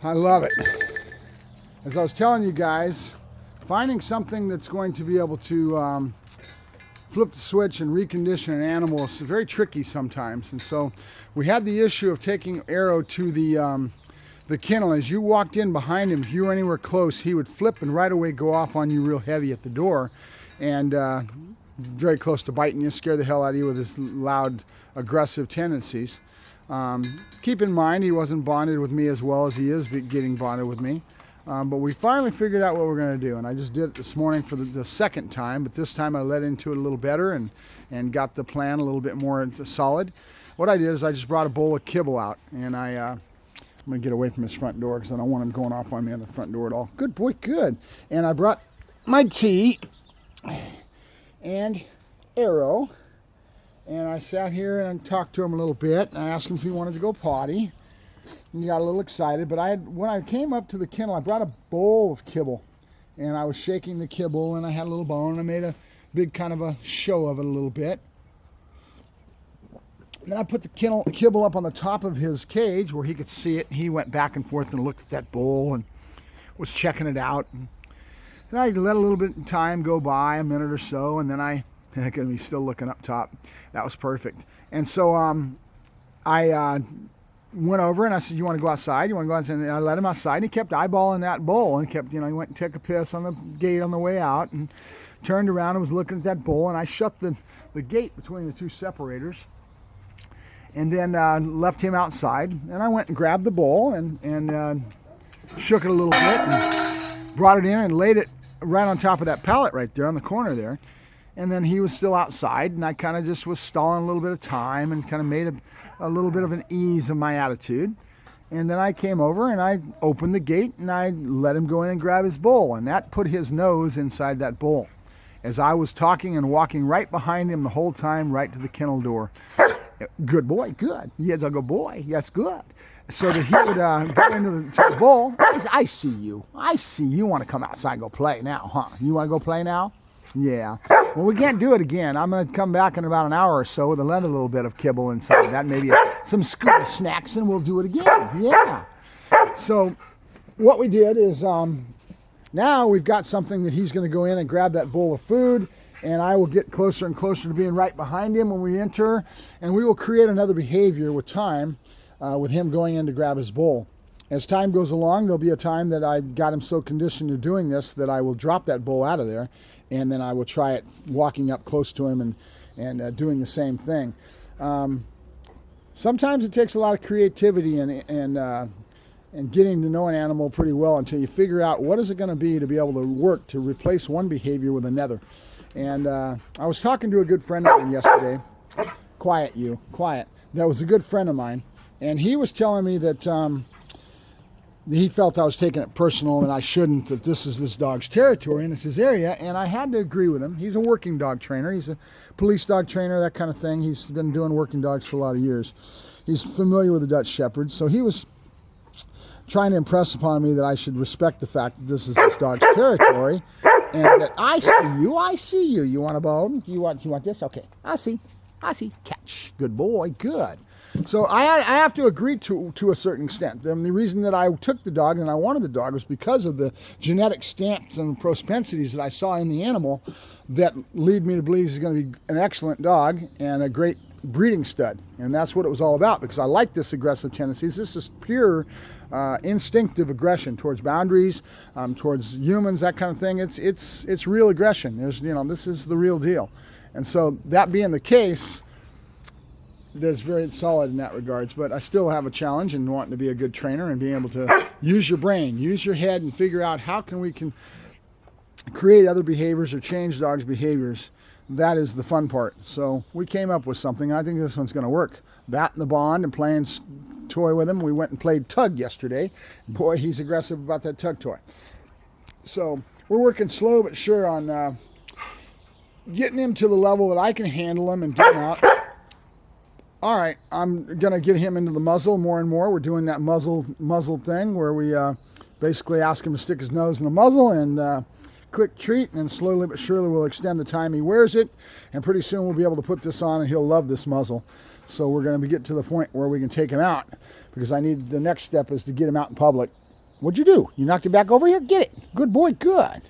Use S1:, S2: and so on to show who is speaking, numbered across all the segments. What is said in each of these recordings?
S1: I love it. As I was telling you guys, finding something that's going to be able to flip the switch and recondition an animal is very tricky sometimes. And so we had the issue of taking Aero to the kennel. As you walked in behind him, if you were anywhere close, he would flip and right away go off on you real heavy at the door, and very close to biting you, scare the hell out of you with his loud, aggressive tendencies. Keep in mind, he wasn't bonded with me as well as he is getting bonded with me. But we finally figured out what we're going to do, and I just did it this morning for the second time, but this time I let into it a little better and got the plan a little bit more solid. What I did is I just brought a bowl of kibble out, and I'm going to get away from his front door because I don't want him going off on me on the front door at all. Good boy, good. And I brought my tea and Aero, and I sat here and talked to him a little bit, and I asked him if he wanted to go potty. And he got a little excited, but when I came up to the kennel, I brought a bowl of kibble, and I was shaking the kibble, and I had a little bone, and I made a big kind of a show of it a little bit. And then I put the kibble up on the top of his cage where he could see it. He went back and forth and looked at that bowl and was checking it out. And I let a little bit of time go by, a minute or so, and then he's still looking up top. That was perfect. And so I went over and I said, "You want to go outside? You want to go outside?" And I let him outside, and he kept eyeballing that bowl, and kept, he went and took a piss on the gate on the way out, and turned around and was looking at that bowl, and I shut the gate between the two separators, and then left him outside, and I went and grabbed the bowl and shook it a little bit and brought it in and laid it right on top of that pallet right there on the corner there. And then he was still outside, and I kind of just was stalling a little bit of time and kind of made a little bit of an ease of my attitude. And then I came over and I opened the gate and I let him go in and grab his bowl, and that put his nose inside that bowl as I was talking and walking right behind him the whole time, right to the kennel door. Good boy, good. Yes, I'll go, boy, yes, good. So that he would go into the bowl. I see you. I see you want to come outside and go play now, huh? You want to go play now? Yeah. Well, we can't do it again. I'm going to come back in about an hour or so with another little bit of kibble inside that, maybe some scuba snacks, and we'll do it again. Yeah. So what we did is now we've got something that he's going to go in and grab that bowl of food, and I will get closer and closer to being right behind him when we enter, and we will create another behavior with time, with him going in to grab his bowl. As time goes along, there'll be a time that I got him so conditioned to doing this that I will drop that bowl out of there, and then I will try it walking up close to him and doing the same thing. Sometimes it takes a lot of creativity and getting to know an animal pretty well until you figure out what is it going to be able to work to replace one behavior with another. And I was talking to a good friend of mine yesterday. Quiet, you. Quiet. That was a good friend of mine. And he was telling me that he felt I was taking it personal and I shouldn't, that this is this dog's territory and it's his area, and I had to agree with him. He's a working dog trainer. He's a police dog trainer, that kind of thing. He's been doing working dogs for a lot of years. He's familiar with the Dutch Shepherd, so he was trying to impress upon me that I should respect the fact that this is this dog's territory, and that I see you. You want a bone? You want this? Okay, I see. Catch. Good boy, good. So I have to agree to a certain extent. And the reason that I took the dog and I wanted the dog was because of the genetic stamps and propensities that I saw in the animal that lead me to believe he's going to be an excellent dog and a great breeding stud. And that's what it was all about, because I like this aggressive tendencies. This is pure instinctive aggression towards boundaries, towards humans, that kind of thing. It's real aggression. This is the real deal. And so that being the case, that's very solid in that regards, but I still have a challenge in wanting to be a good trainer and being able to use your brain, use your head, and figure out how we can create other behaviors or change dogs' behaviors. That is the fun part. So we came up with something. I think this one's going to work. That and the bond and playing toy with him. We went and played tug yesterday. Boy, he's aggressive about that tug toy. So we're working slow but sure on getting him to the level that I can handle him and get him out. All right, I'm going to get him into the muzzle more and more. We're doing that muzzle thing where we basically ask him to stick his nose in the muzzle and click treat, and slowly but surely we'll extend the time he wears it, and pretty soon we'll be able to put this on and he'll love this muzzle. So we're going to get to the point where we can take him out, because the next step is to get him out in public What'd you do? You knocked it back over here? Get it. Good boy, good.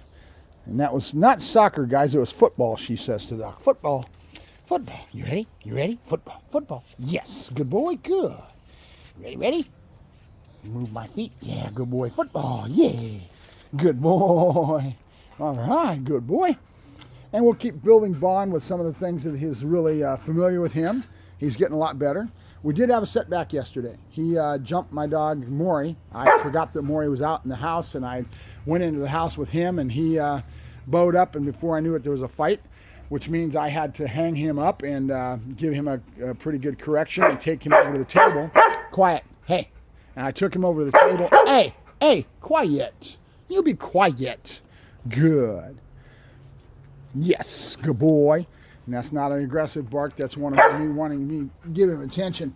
S1: And that was not soccer, guys. It was football, she says to the dog. Football. Football. You ready? You ready? Football. Football. Yes. Good boy, good. Ready, ready? Move my feet. Yeah, good boy. Football. Yeah. Good boy. All right, good boy. And we'll keep building bond with some of the things that he's really familiar with him. He's getting a lot better. We did have a setback yesterday. He jumped my dog, Maury. I forgot that Maury was out in the house, and I went into the house with him, and he bowed up, and before I knew it, there was a fight, which means I had to hang him up and give him a pretty good correction and take him over to the table. Quiet. Hey. And I took him over to the table. Hey, hey, quiet. You be quiet. Good. Yes, good boy. And that's not an aggressive bark. That's one of me wanting me to give him attention.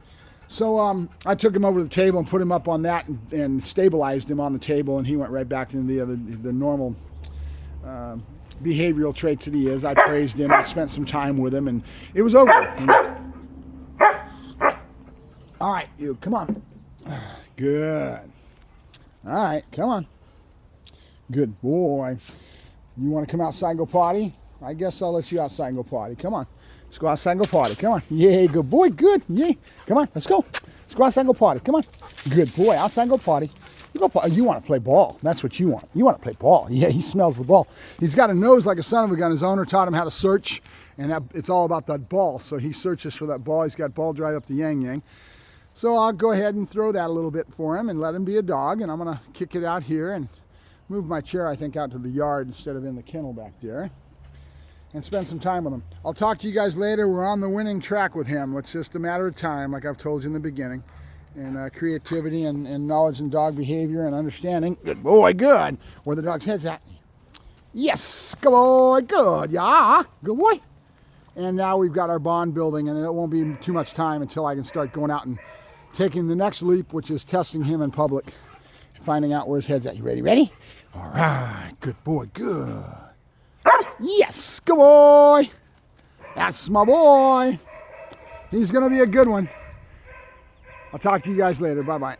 S1: So I took him over to the table and put him up on that and stabilized him on the table, and he went right back into the normal behavioral traits that he is. I praised him. I spent some time with him, and it was over. All right, you, come on. Good. All right, come on. Good boy. You want to come outside and go potty? I guess I'll let you outside and go potty. Come on. Let's go outside and go potty. Come on. Yeah, good boy. Good. Yeah. Come on. Let's go. Let's go outside and go potty. Come on. Good boy. Outside and go potty. You go potty. You want to play ball. That's what you want. You want to play ball. Yeah, he smells the ball. He's got a nose like a son of a gun. His owner taught him how to search, and it's all about that ball. So he searches for that ball. He's got ball drive up the yang. So I'll go ahead and throw that a little bit for him and let him be a dog. And I'm going to kick it out here and move my chair, I think, out to the yard instead of in the kennel back there, and spend some time with him. I'll talk to you guys later. We're on the winning track with him. It's just a matter of time, like I've told you in the beginning. And creativity and knowledge and dog behavior and understanding. Good boy, good. Where the dog's head's at. Yes, good boy, good. Yeah, good boy. And now we've got our bond building, and it won't be too much time until I can start going out and taking the next leap, which is testing him in public and finding out where his head's at. You ready? Ready? All right. Good boy. Good. Yes. Good boy. That's my boy. He's going to be a good one. I'll talk to you guys later. Bye-bye.